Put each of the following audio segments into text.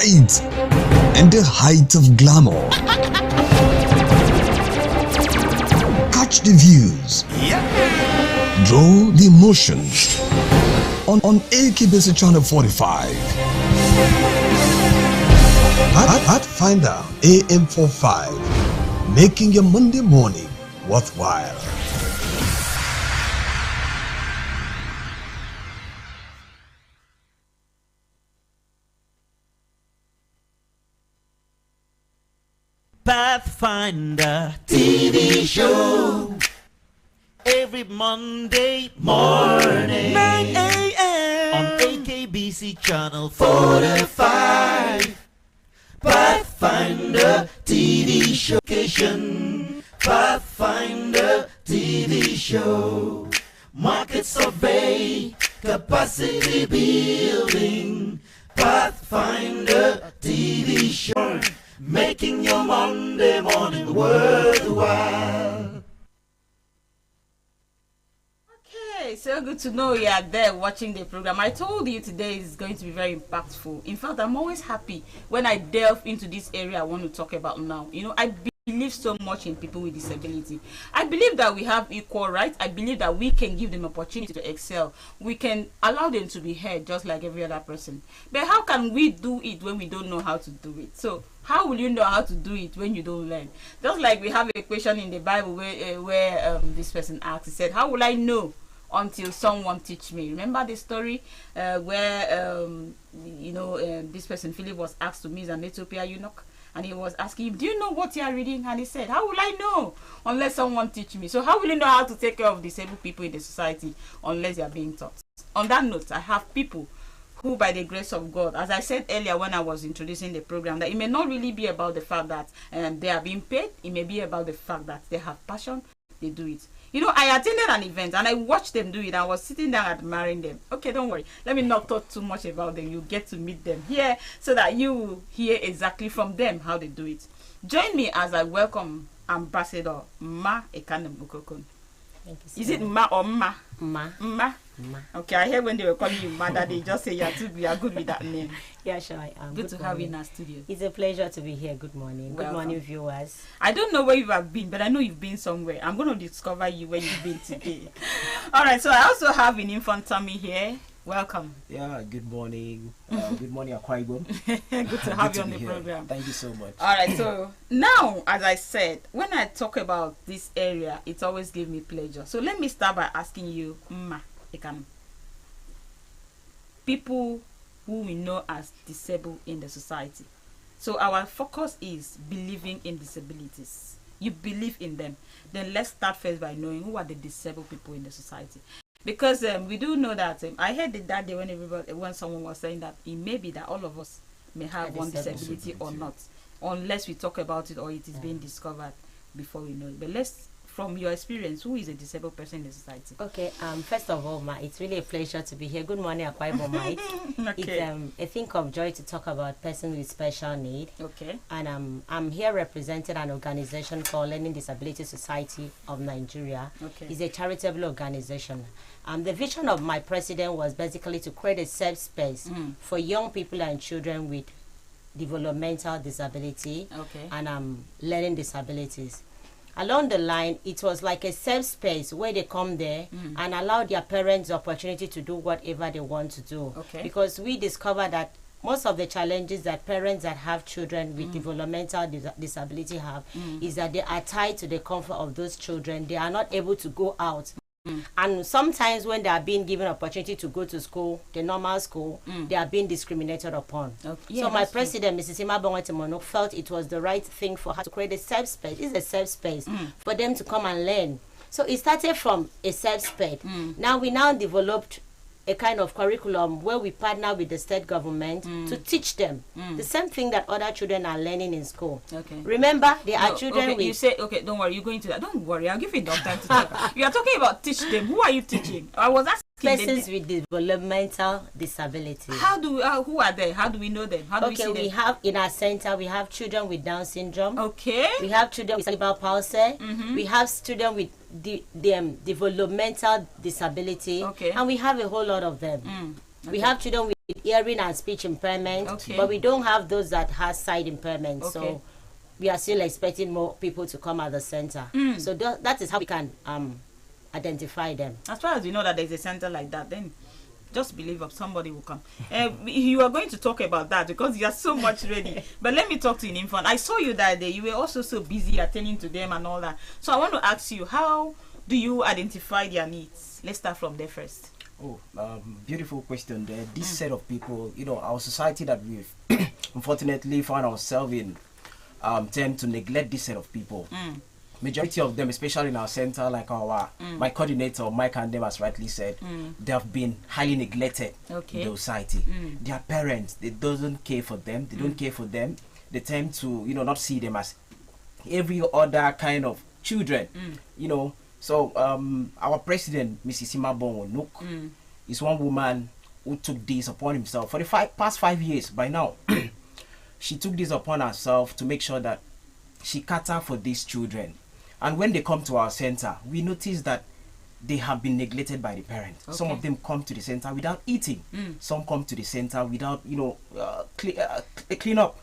light and the height of glamour. Catch the views. Draw the emotions on AKBC Channel 45. Pathfinder Am 45, making your Monday morning worthwhile. Pathfinder TV show every Monday morning 9 a.m. on AKBC Channel 45. Pathfinder TV show. Pathfinder TV show. Market survey, capacity building. Pathfinder TV show. Making your Monday morning worthwhile. Okay, so good to know you are there watching the program. I told you today is going to be very impactful. In fact, I'm always happy when I delve into this area I want to talk about now. You know, I believe so much in people with disability. I believe that we have equal rights. I believe that we can give them opportunity to excel. We can allow them to be heard just like every other person. But how can we do it when we don't know how to do it? So how will you know how to do it when you don't learn? Just like we have a question in the Bible where this person asked, he said, how will I know until someone teach me? Remember the story where this person Philip was asked to meet an Ethiopian eunuch, and he was asking him, do you know what you are reading? And he said, how will I know unless someone teach me? So how will you know how to take care of disabled people in the society unless they are being taught? On that note, I have people who, by the grace of God, as I said earlier when I was introducing the program, that it may not really be about the fact that they are being paid. It may be about the fact that they have passion, they do it. You know, I attended an event and I watched them do it. I was sitting down admiring them. Okay, don't worry. Let me not talk too much about them. You get to meet them here so that you will hear exactly from them how they do it. Join me as I welcome Ambassador Ma Ekanem Okokon. Is it Ma or Ma? Ma. Ma. Ma. Okay, I heard when they were calling you Ma that they just say you are good with that name. Yeah, sure, I am. Good to have you in our studio. It's a pleasure to be here. Good morning. Welcome. Good morning, viewers. I don't know where you have been, but I know you've been somewhere. I'm going to discover you where you've been today. All right, so I also have an infant Tommy here. Welcome. Yeah, good morning. Good morning, Akwa Ibom. Good to have you on the program. Thank you so much. All right, so now, as I said, when I talk about this area, it always gives me pleasure. So let me start by asking you, Ma Ekam, people who we know as disabled in the society. So our focus is believing in disabilities. You believe in them. Then let's start first by knowing who are the disabled people in the society. Because we do know that I heard it that day when someone was saying that it may be that all of us may have one disability or not, unless we talk about it or it is being discovered before we know it. But let's, from your experience, who is a disabled person in the society? Okay, first of all, Ma, it's really a pleasure to be here. Good morning, Akwa Ibom Mike. Okay. It's a thing of joy to talk about persons with special need. Okay. And I'm here representing an organization called Learning Disability Society of Nigeria. Okay. It's a charitable organization. The vision of my president was basically to create a safe space for young people and children with developmental disability and learning disabilities. Along the line, it was like a safe space where they come there and allow their parents the opportunity to do whatever they want to do. Okay. Because we discovered that most of the challenges that parents that have children with developmental disability have is that they are tied to the comfort of those children. They are not able to go out. And sometimes when they are being given opportunity to go to school, the normal school, they are being discriminated upon. Okay. So my president, Mrs. Ima Bongwetemono, felt it was the right thing for her to create a safe space. It's a safe space for them to come and learn. So it started from a safe space. Now we developed a kind of curriculum where we partner with the state government to teach them the same thing that other children are learning in school. Okay. Remember, there are children okay, with... You say, okay, don't worry, you're going to that. Don't worry, I'll give you enough time to talk. You are talking about teach them. Who are you teaching? I was asking persons with developmental disability. How do who are they? How do we know them? How do we see them? We have in our center, we have children with Down syndrome. Okay. We have children with cerebral palsy. We have students with developmental disability. Okay. And we have a whole lot of them. We have children with hearing and speech impairment, but we don't have those that has sight impairment. So we are still expecting more people to come at the center. So that is how we can identify them. As far as we know that there's a center like that, then just believe up, somebody will come. You are going to talk about that because you are so much ready. But let me talk to you, Infant. I saw you that day. You were also so busy attending to them and all that. So I want to ask you, how do you identify their needs? Let's start from there first. Oh, beautiful question there. This set of people, you know, our society that we've unfortunately found ourselves in tend to neglect this set of people. Majority of them, especially in our center, like my coordinator, Mike and them, as rightly said, they have been highly neglected in the society. Their parents, they doesn't care for them. They don't care for them. They tend to, you know, not see them as every other kind of children, you know. So our president, Mrs. Imabon Onuk, is one woman who took this upon himself for the past 5 years. By now, she took this upon herself to make sure that she cater for these children. And when they come to our center, we notice that they have been neglected by the parents. Some of them come to the center without eating. Some come to the center without, you know, clean up.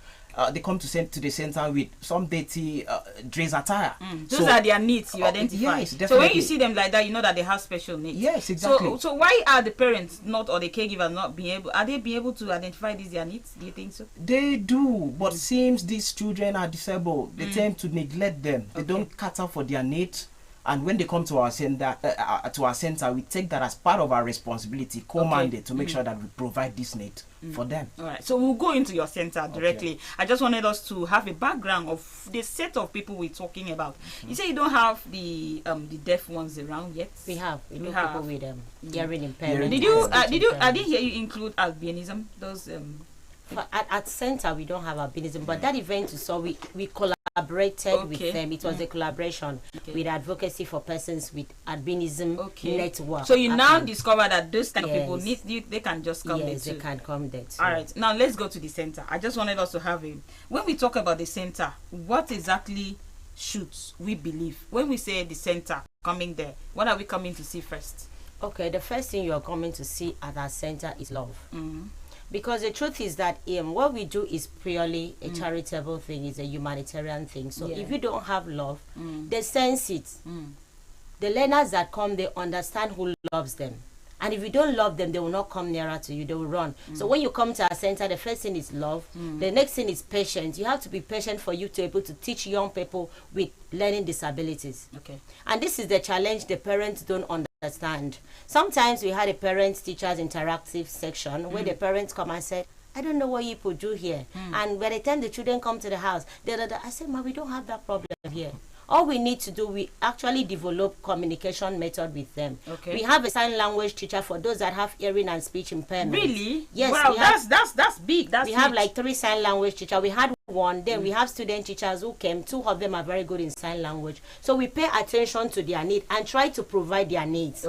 They come to the center with some dirty dress attire. Those are their needs you identify. Yes, definitely. So when you see them like that, you know that they have special needs. Yes, exactly. So why are the parents not, or the caregivers not being able? Are they being able to identify these their needs? Do you think so? They do, but since these children are disabled, they tend to neglect them. They don't cater for their needs. And when they come to our center, we take that as part of our responsibility, co-mandate, to make sure that we provide this need for them. All right. So we'll go into your center directly. I just wanted us to have a background of the set of people we're talking about. You say you don't have the deaf ones around yet. We have. We do people with hearing impairment. I didn't hear you include albinism. Those at center we don't have albinism, but that event you saw, we collaborated with them. It was a collaboration with Advocacy for Persons with Albinism Network. So you now discover that those kind of people they can just come there too. Yes, they can come there too. All right, now let's go to the center. I just wanted us to have when we talk about the center, what exactly should we believe when we say the center coming there? What are we coming to see first? Okay, the first thing you are coming to see at our center is love. Because the truth is that what we do is purely a charitable thing, it's a humanitarian thing. So if you don't have love, they sense it. The learners that come, they understand who loves them. And if you don't love them, they will not come nearer to you, they will run. So when you come to our center, the first thing is love. The next thing is patience. You have to be patient for you to be able to teach young people with learning disabilities. And this is the challenge the parents don't understand. Sometimes we had a parents-teachers interactive section where the parents come and said, I don't know what you people do here. And by the time the children come to the house, I said, Ma, we don't have that problem here. All we need to do, we actually develop communication method with them. We have a sign language teacher for those that have hearing and speech impairment. Really? Yes. Wow, that's big. We have like 3 sign language teachers. We had one, then we have student teachers who came. 2 of them are very good in sign language. So we pay attention to their need and try to provide their needs.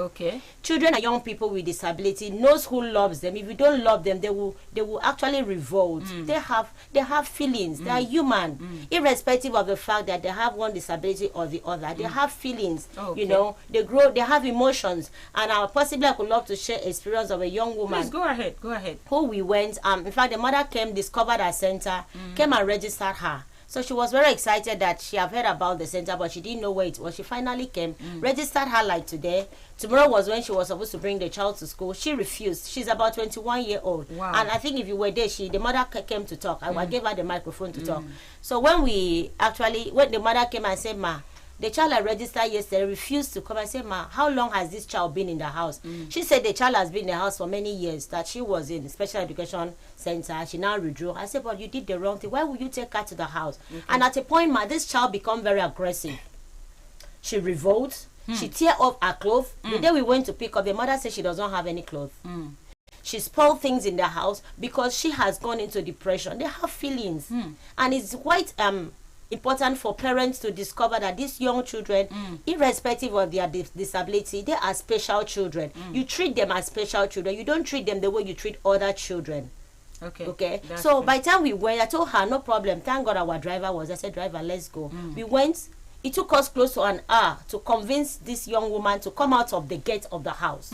Children and young people with disability knows who loves them. If you don't love them, they will actually revolt. They have feelings. They are human, irrespective of the fact that they have one disability or the other. They have feelings. You know, they grow. They have emotions. And possibly I could love to share experience of a young woman. Please go ahead. Go ahead. Who we went. In fact, the mother came, discovered our center, came and registered her. So she was very excited that she have heard about the center, but she didn't know where it was. She finally came, registered her like today. Tomorrow was when she was supposed to bring the child to school. She refused. She's about 21 years old. Wow. And I think if you were there, the mother came to talk. I gave her the microphone to talk. So when the mother came and said, Ma, the child I registered yesterday refused to come. I said, Ma, how long has this child been in the house? She said the child has been in the house for many years, that she was in the special education center. She now withdrew. I said, but you did the wrong thing. Why would you take her to the house? And at a point, Ma, this child become very aggressive. She revolts. She tear off her clothes. The day we went to pick up, the mother said she doesn't have any clothes. She spoiled things in the house because she has gone into depression. They have feelings. And it's quite important for parents to discover that these young children, irrespective of their disability, they are special children. You treat them as special children. You don't treat them the way you treat other children. Okay. So by the time we went, I told her, no problem. Thank God our driver was. I said, driver, let's go. We went. It took us close to an hour to convince this young woman to come out of the gate of the house.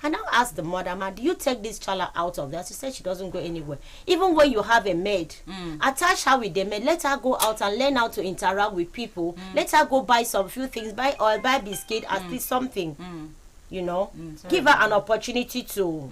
I now ask the mother, "Ma, do you take this child out of there?" She said she doesn't go anywhere. Even when you have a maid, attach her with the maid. Let her go out and learn how to interact with people. Let her go buy some few things, buy oil, buy biscuit, at least something. You know, give her an opportunity to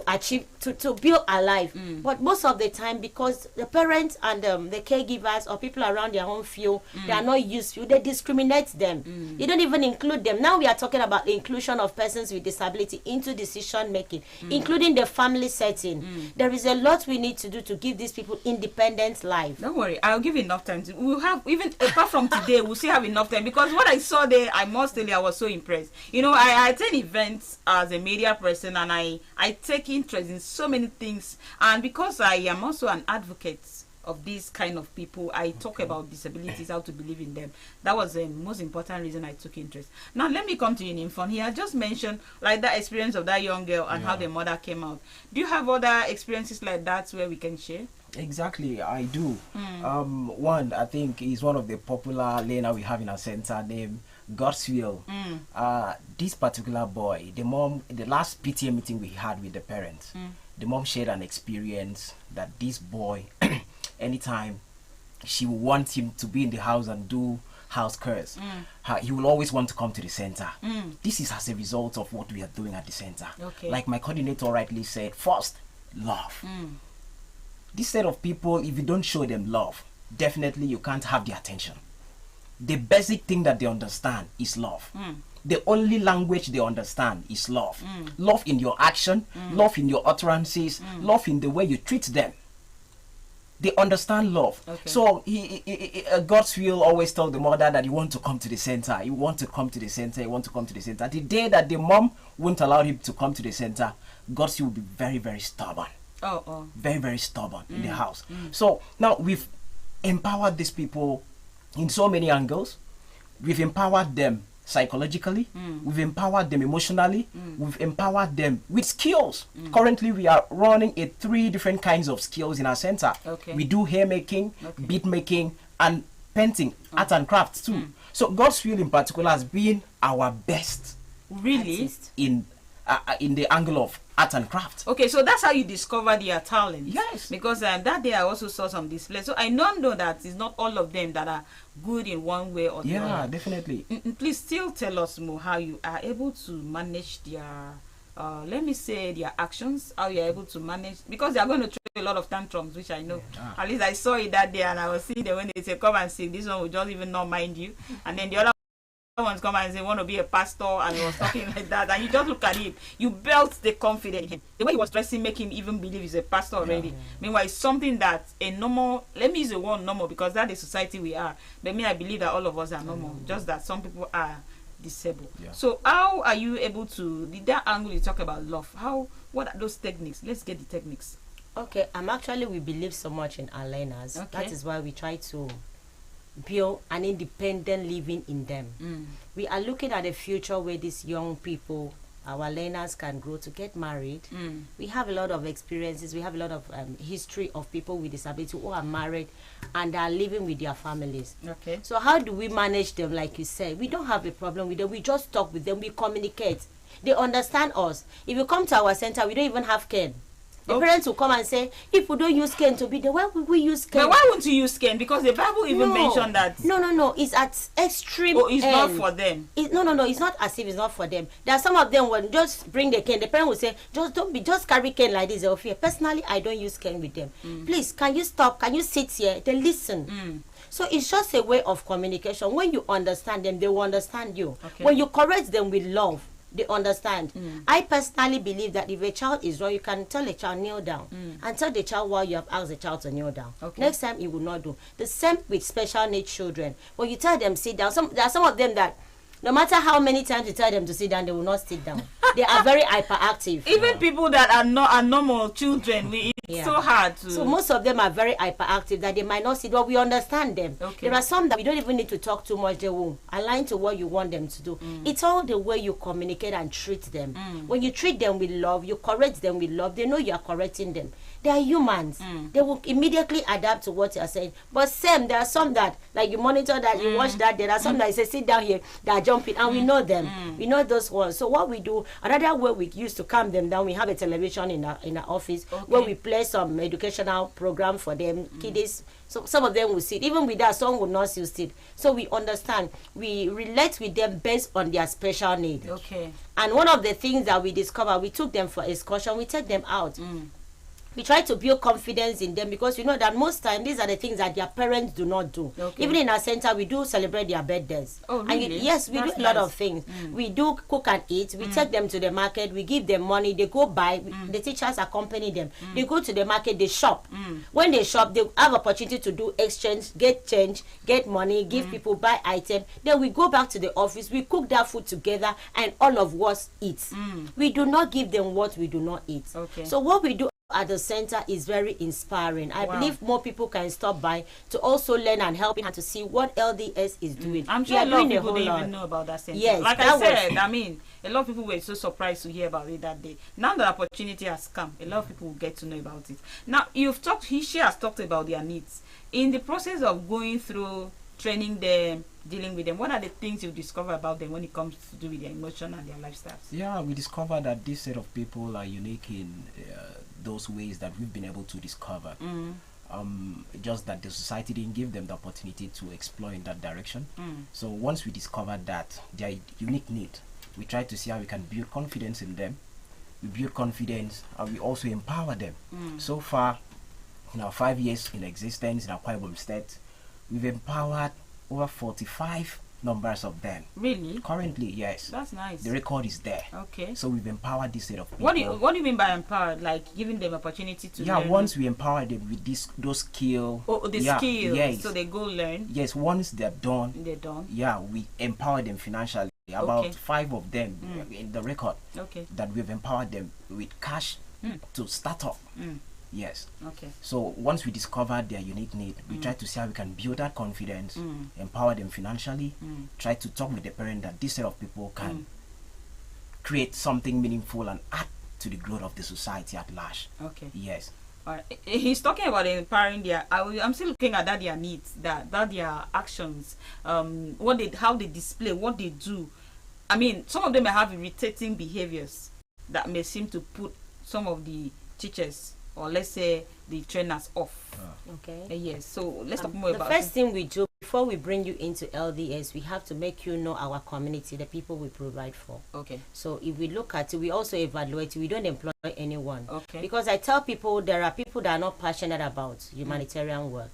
achieve, to build a life. But most of the time, because the parents and the caregivers or people around their home feel they are not useful, they discriminate them. You don't even include them. Now we are talking about the inclusion of persons with disability into decision making, including the family setting. There is a lot we need to do to give these people independent life. Don't worry, I'll give enough time. We'll have, even apart from today, we'll still have enough time, because what I saw there, I must tell you, I was so impressed. You know, I attend events as a media person, and I take interest in so many things, and because I am also an advocate of these kind of people, I talk about disabilities, how to believe in them. That was the most important reason I took interest. Now let me come to you, Nimfon. He had just mentioned like that experience of that young girl and how the mother came out. Do you have other experiences like that where we can share? Exactly, I do. One, I think, is one of the popular learner we have in our center named God's Will. This particular boy, the mom, the last PTA meeting we had with the parents, the mom shared an experience that this boy, anytime she will want him to be in the house and do house chores, he will always want to come to the center. This is as a result of what we are doing at the center. Like my coordinator rightly said, first, love. This set of people, if you don't show them love, definitely you can't have their attention. The basic thing that they understand is love. The only language they understand is love. Love in your action, love in your utterances, love in the way you treat them. They understand love. So God's will always tell the mother that you want to come to the center. You want to come to the center. You want to come to the center. The day that the mom won't allow him to come to the center, God's will will be very, very stubborn. Very, very stubborn in the house. So now we've empowered these people in so many angles. We've empowered them psychologically, we've empowered them emotionally, we've empowered them with skills. Currently we are running 3 different kinds of skills in our center. We do hair making, bead making, and painting, art and crafts too. So God's will in particular has been our best artist in the angle of art and craft. Okay, so that's how you discovered your talent. Yes. Because that day I also saw some displays. So I know that it's not all of them that are good in one way or the other. Yeah, definitely. Please still tell us more how you are able to manage their, let me say, their actions, how you're able to manage, because they are going to throw a lot of tantrums, which I know. At least I saw it that day, and I was seeing them when they say, come and sing, this one will just even not mind you. And then the other ones come and say, want to be a pastor, and he was talking like that, and you just look at him, you built the confidence in him. The way he was dressing make him even believe he's a pastor already. Meanwhile, it's something that a normal, let me use the word normal, because that's the society we are, but I believe that all of us are normal, just that some people are disabled. So how are you able to, that angle you talk about love, what are those techniques? Let's get the techniques. Okay, we believe so much in our learners. That is why we try to build an independent living in them. We are looking at a future where these young people, our learners, can grow to get married. We have a lot of experiences. We have a lot of history of people with disability who are married and are living with their families. So how do we manage them? Like you said, we don't have a problem with them. We just talk with them. We communicate. They understand us. If you come to our center, we don't even have cane. The parents will come and say, if we don't use cane to be there, why would we use cane? But why won't you use cane? Because the Bible even mentioned that. No. It's at extreme it's end. Not for them. No. It's not as if it's not for them. There are some of them when just bring the cane. The parent will say, just carry cane like this. Personally, I don't use cane with them. Please, can you stop? Can you sit here? They listen. So it's just a way of communication. When you understand them, they will understand you. When you correct them with love, they understand. I personally believe that if a child is wrong, you can tell a child kneel down and tell the child why you have asked the child to kneel down. Next time he will not do. The same with special needs children. When you tell them sit down, there are some of them that no matter how many times you tell them to sit down, they will not sit down. They are very hyperactive. Even people that are normal children, it's so hard to. So most of them are very hyperactive that they might not sit. But we understand them. There are some that we don't even need to talk too much. They will align to what you want them to do. It's all the way you communicate and treat them. When you treat them with love, you correct them with love. They know you are correcting them. They are humans. They will immediately adapt to what you are saying. But same, there are some that, like you monitor that, you watch that, there are some that say, sit down here, they are jumping, and we know them. We know those ones. So what we do, another way we use to calm them down, we have a television in our office where we play some educational program for them, kiddies. So some of them will sit. Even with that, some will not still sit. So we understand. We relate with them based on their special need. Okay. And one of the things that we discover, we took them for excursion, we take them out. We try to build confidence in them, because you know that most times these are the things that their parents do not do. Okay. Even in our center, we do celebrate their birthdays. Oh, really? And yes, we do a lot of things. We do cook and eat. We take them to the market. We give them money. They go buy. The teachers accompany them. They go to the market. They shop. When they shop, they have opportunity to do exchange, get change, get money, give people, buy items. Then we go back to the office. We cook that food together, and all of us eat. We do not give them what we do not eat. Okay. So what we do at the center is very inspiring. I believe more people can stop by to also learn and help and to see what LDS is doing. I'm sure a lot of people didn't even know about that center. Yes, like I said, I mean, a lot of people were so surprised to hear about it that day. Now the opportunity has come, a lot of people will get to know about it. Now, she has talked about their needs. In the process of going through training them, dealing with them, what are the things you discover about them when it comes to do with their emotion and their lifestyles? Yeah, we discovered that this set of people are unique in those ways that we've been able to discover. Just that the society didn't give them the opportunity to explore in that direction. So once we discovered that their unique need, we try to see how we can build confidence in them. We build confidence and we also empower them. So far, in our 5 years in existence in Akwa Ibom State, we've empowered over 45 numbers of them. Really? Currently, yes. That's nice. The record is there. Okay. So we've empowered this set of people. What do you mean by empowered? Like giving them opportunity to learn? Once we empower them with those skills. Oh, the skills. Yes. So they go learn. Yes, once they're done. They're done. Yeah, we empower them financially. About 5 of them in the record. Okay. That we've empowered them with cash to start up. Yes. Okay. So once we discover their unique need, we try to see how we can build that confidence, empower them financially, try to talk with the parent that this set of people can create something meaningful and add to the growth of the society at large. Okay. Yes. All right. He's talking about empowering their. I'm still looking at that their needs, that their actions, how they display, what they do. I mean, some of them may have irritating behaviors that may seem to put some of the teachers, or let's say the trainers, off. Okay. Yes. So let's talk more about the first thing we do before we bring you into LDS. We have to make you know our community, the people we provide for. Okay. So if we look at it, we also evaluate. We don't employ anyone. Okay. Because I tell people there are people that are not passionate about humanitarian work.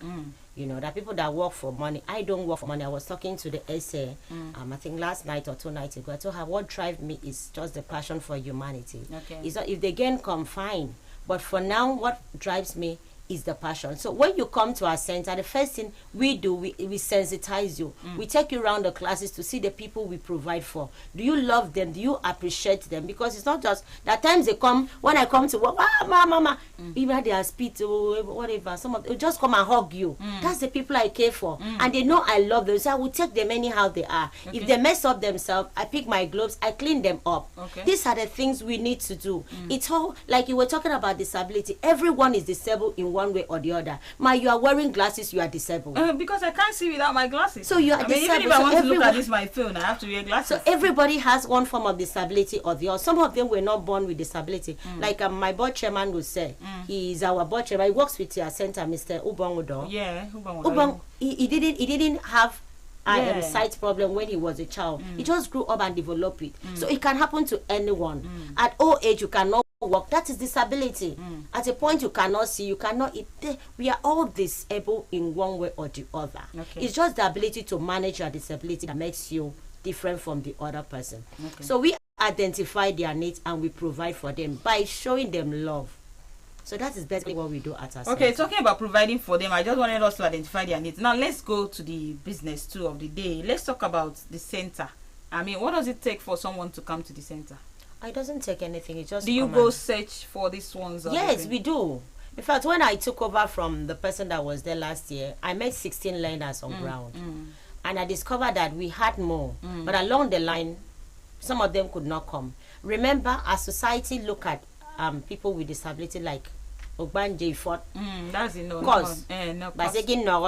You know, there are people that work for money. I don't work for money. I was talking to the SA, I think last night or 2 nights ago. I told her what drives me is just the passion for humanity. Okay. It's not if they gain fine. But for now, what drives me is the passion. So when you come to our center, the first thing we do, we sensitize you. We take you around the classes to see the people we provide for. Do you love them? Do you appreciate them? Because it's not just that times they come, when I come to work, mama, even they are spit or whatever, some of them just come and hug you. That's the people I care for. And they know I love them. So I will take them anyhow they are. Okay. If they mess up themselves, I pick my gloves, I clean them up. Okay. These are the things we need to do. It's all, like you were talking about disability. Everyone is disabled in one way or the other. You are wearing glasses, you are disabled. Because I can't see without my glasses. So you are disabled. Even if I want to look at this my phone, I have to wear glasses. So everybody has one form of disability or the other. Some of them were not born with disability. Like my board chairman would say, he is our board chairman. He works with your center, Mr. Ubongudo. Yeah, Ubong. He didn't have sight problem when he was a child. He just grew up and developed it. So it can happen to anyone. At old age, you cannot work. That is disability. At a point you cannot see, you cannot eat. We are all disabled in one way or the other. Okay. It's just the ability to manage your disability that makes you different from the other person. Okay. So we identify their needs and we provide for them by showing them love. So that is basically what we do at our Okay, center. talking about providing for them, I just wanted us to identify their needs. Now let's go to the business too of the day. Let's talk about the center. I mean, what does it take for someone to come to the center? It doesn't take anything. It just do you go search for these ones? Yes, we do. In fact, when I took over from the person that was there last year, I met 16 learners on ground. And I discovered that we had more. But along the line, some of them could not come. Remember, our society look at people with disability like ogbanje fort. That's no cause. No But again, no,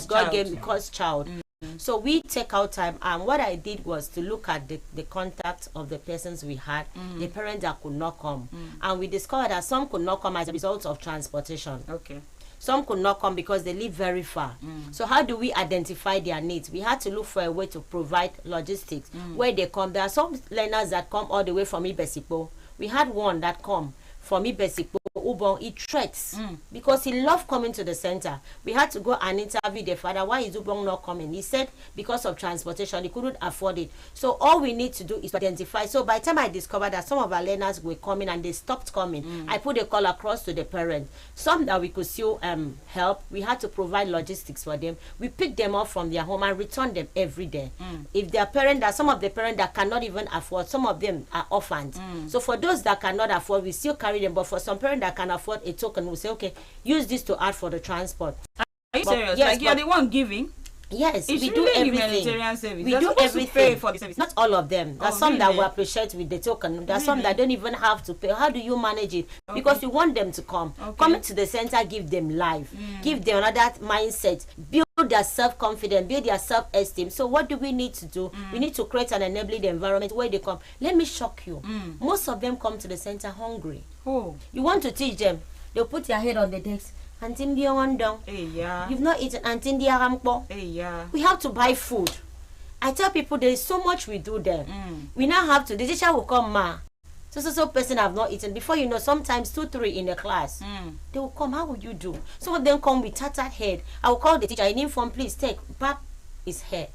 God gave me cause child. So we take out time, and what I did was to look at the contact of the persons we had, the parents that could not come, and we discovered that some could not come as a result of transportation. Okay. Some could not come because they live very far. So how do we identify their needs? We had to look for a way to provide logistics where they come. There are some learners that come all the way from Ibesipo. We had one that come from Ibesipo, Ubon. He threats because he loved coming to the center. We had to go and interview the father. Why is Ubon not coming? He said because of transportation, he couldn't afford it. So all we need to do is to identify. So by the time I discovered that some of our learners were coming and they stopped coming, I put a call across to the parents. Some that we could still help, we had to provide logistics for them. We picked them up from their home and return them every day. If their parent, that some of the parents that cannot even afford, some of them are orphans. So for those that cannot afford, we still carry them. But for some parents that can afford a token, we say, okay, use this to add for the transport. Are you serious? Yes, like you're the one giving? Yes, it's we really do everything. Humanitarian service. We They're do everything. To pay for the service. Not all of them. There's some that really? we appreciate with the token. There's some that don't even have to pay. How do you manage it? Because you want them to come. Coming to the center, give them life. Give them another mindset. Build their self-confidence. Build their self-esteem. So what do we need to do? We need to create an enabling environment where they come. Let me shock you. Most of them come to the center hungry. Oh. You want to teach them. They'll put their head on the desk. You've not eaten. We have to buy food. I tell people there is so much we do there. We now have to. The teacher will come, ma. So person have not eaten. Before you know, sometimes 2, 3 in a class. They will come. How will you do? Some of them come with tattered head. I will call the teacher. In inform, please take back his hair.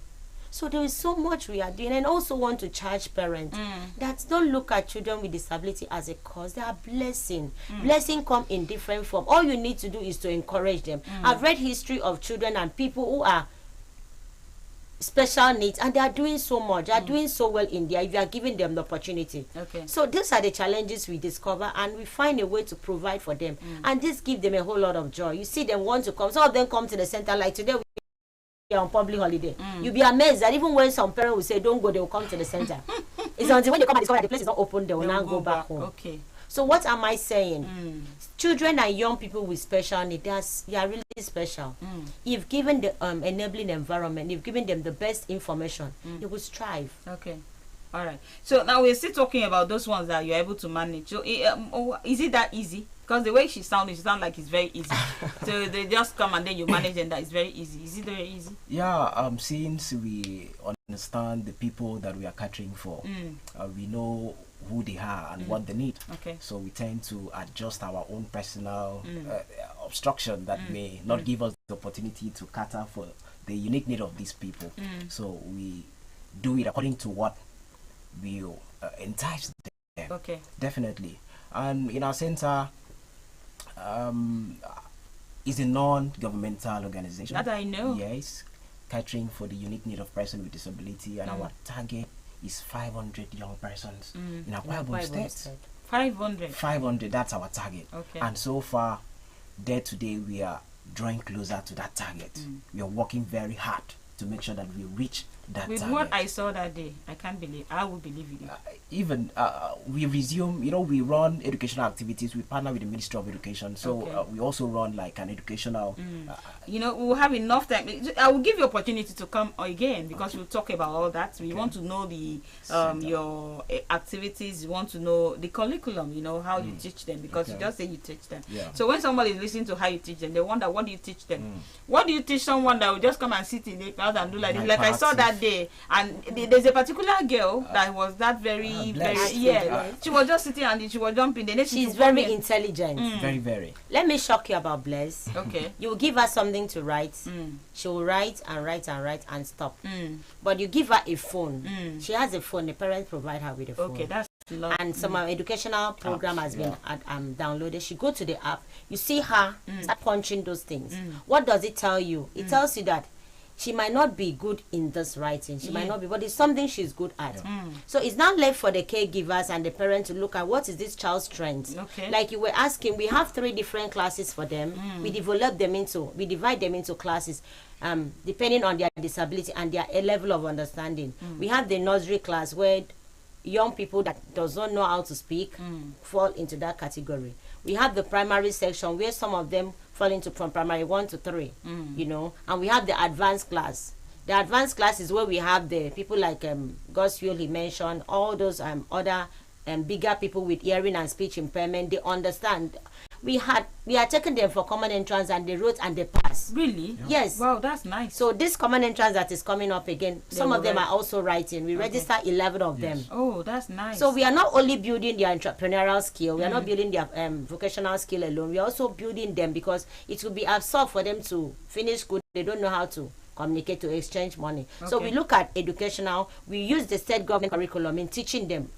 So there is so much we are doing, and also want to charge parents that don't look at children with disability as a cause. They are blessing. Blessing come in different form. All you need to do is to encourage them. I've read history of children and people who are special needs, and they are doing so much. They are doing so well in there if you are giving them the opportunity. Okay. So these are the challenges we discover, and we find a way to provide for them, and this gives them a whole lot of joy. You see them want to come. Some of them come to the center like today. On public holiday, you'll be amazed that even when some parents will say don't go, they will come to the center. It's until when they come and discover that the place is not open, they will now go back home. Okay. So what am I saying? Children and young people with special needs, they are really special. You've given the enabling environment, you've given them the best information, they will strive. Okay. All right. So now we're still talking about those ones that you're able to manage. So is it that easy? Because the way she sounds like it's very easy. So they just come and then you manage them. That is very easy. Is it very easy? Yeah. Since we understand the people that we are catering for, we know who they are and what they need. Okay. So we tend to adjust our own personal obstruction that may not give us the opportunity to cater for the unique need of these people. So we do it according to what will entice them. Okay. Definitely. And in our center, is a non-governmental organization. That I know. Yes, catering for the unique need of person with disability, and our target is 500 young persons in Akwa Ibom State. 500. 500. That's our target. Okay. And so far, day to day, we are drawing closer to that target. We are working very hard to make sure that we reach that with target. What I saw that day, I can't believe. I will believe it. Even we resume, we run educational activities. We partner with the Ministry of Education, so we also run like an educational. We'll have enough time. I will give you opportunity to come again because we'll talk about all that. We want to know the your activities. We want to know the curriculum. How you teach them, because you just say you teach them. Yeah. So when somebody is listening to how you teach them, they wonder, what do you teach them? What do you teach someone that will just come and sit in the class and do like this? Like I saw that day, and there's a particular girl that was that very she was just sitting and she was jumping. Then she's very intelligent. Very, very. Let me shock you about Bless. Okay. You give her something to write. She will write and write and write and stop. But you give her a phone. She has a phone. The parents provide her with a phone. Okay, that's lovely. And some educational program has been downloaded. She go to the app. You see her start punching those things. What does it tell you? It tells you that she might not be good in this writing. She might not be, but it's something she's good at. So it's not left for the caregivers and the parent to look at what is this child's strength. Okay. Like you were asking, we have 3 different classes for them. We divide them into classes depending on their disability and their level of understanding. We have the nursery class where young people that does not know how to speak fall into that category. We have the primary section where some of them fall into from primary 1 to 3, you know, and we have the advanced class. The advanced class is where we have the people like Goswell, he mentioned, all those other bigger people with hearing and speech impairment. They understand. We had taken them for common entrance and they wrote and they passed. Really? Yeah. Yes. Wow, that's nice. So this common entrance that is coming up again, some of them are also writing. We register 11 of them. Oh, that's nice. So we are not only building their entrepreneurial skill, we are not building their vocational skill alone. We are also building them because it will be absurd for them to finish school. They don't know how to communicate, to exchange money. So we look at educational. We use the state government curriculum in teaching them.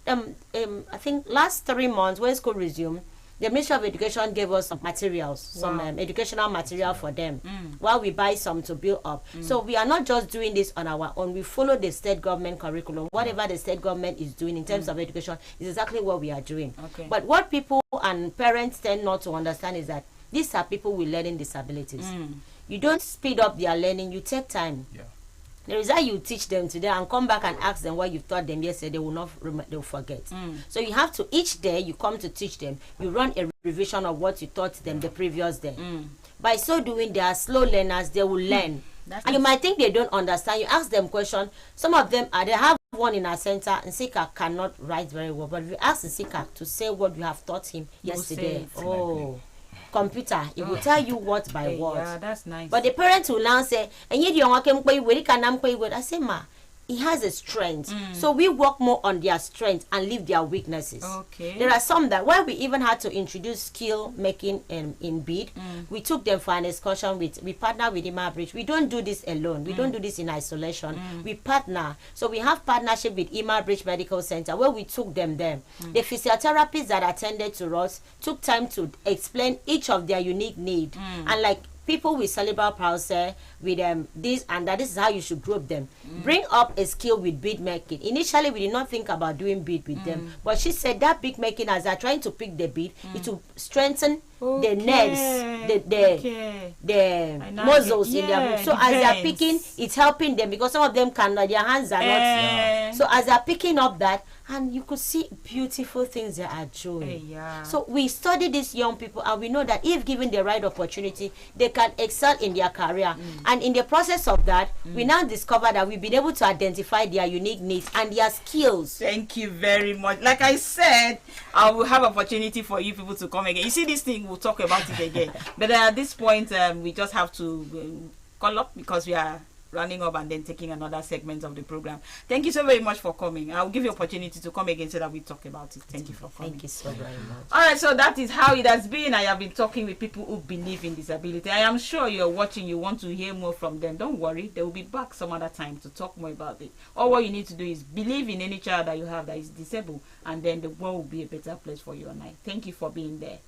I think last 3 months when school resumed, the Ministry of Education gave us some materials, some educational material for them, while we buy some to build up. So we are not just doing this on our own. We follow the state government curriculum. Whatever the state government is doing in terms of education is exactly what we are doing. But what people and parents tend not to understand is that these are people with learning disabilities. You don't speed up their learning, you take time. The result you teach them today and come back and ask them what you taught them yesterday, they will not they'll forget. So you have to, each day you come to teach them, you run a revision of what you taught them the previous day. By so doing, they are slow learners, they will learn. And you might think they don't understand. You ask them questions. Some of them they have one in our center, and Sika cannot write very well, but if you ask Sika to say what you have taught him yesterday, computer, it will tell you word by word. Yeah, that's nice. But the parents will now say, and you I say, ma, he has a strength. So we work more on their strength and leave their weaknesses. There are some that while we even had to introduce skill making in bid, we took them for an excursion we partner with Ima Bridge. We don't do this alone. We don't do this in isolation. We partner. So we have partnership with Ima Bridge Medical Center where we took them there. The physiotherapists that attended to us took time to explain each of their unique need. And like people with cerebral palsy, with this and that, this is how you should group them. Bring up a skill with bead making. Initially, we did not think about doing bead with them, but she said that bead making, as they're trying to pick the bead, it will strengthen the nerves, the muscles in their bones. So as they're picking, it's helping them because some of them cannot, their hands are not. So as they're picking up that, and you could see beautiful things they are doing. So we study these young people and we know that if given the right opportunity, they can excel in their career. And in the process of that, we now discover that we've been able to identify their unique needs and their skills. Thank you very much. Like I said, I will have opportunity for you people to come again. You see this thing, we'll talk about it again. But at this point, we just have to call up because we are running up and then taking another segment of the program. Thank you so very much for coming. I'll give you opportunity to come again so that we talk about it. Thank you for coming. Thank you so very much. All right, so that is how it has been. I have been talking with people who believe in disability. I am sure you're watching, you want to hear more from them. Don't worry, they will be back some other time to talk more about it. All what you need to do is believe in any child that you have that is disabled, and then the world will be a better place for you and I. Thank you for being there.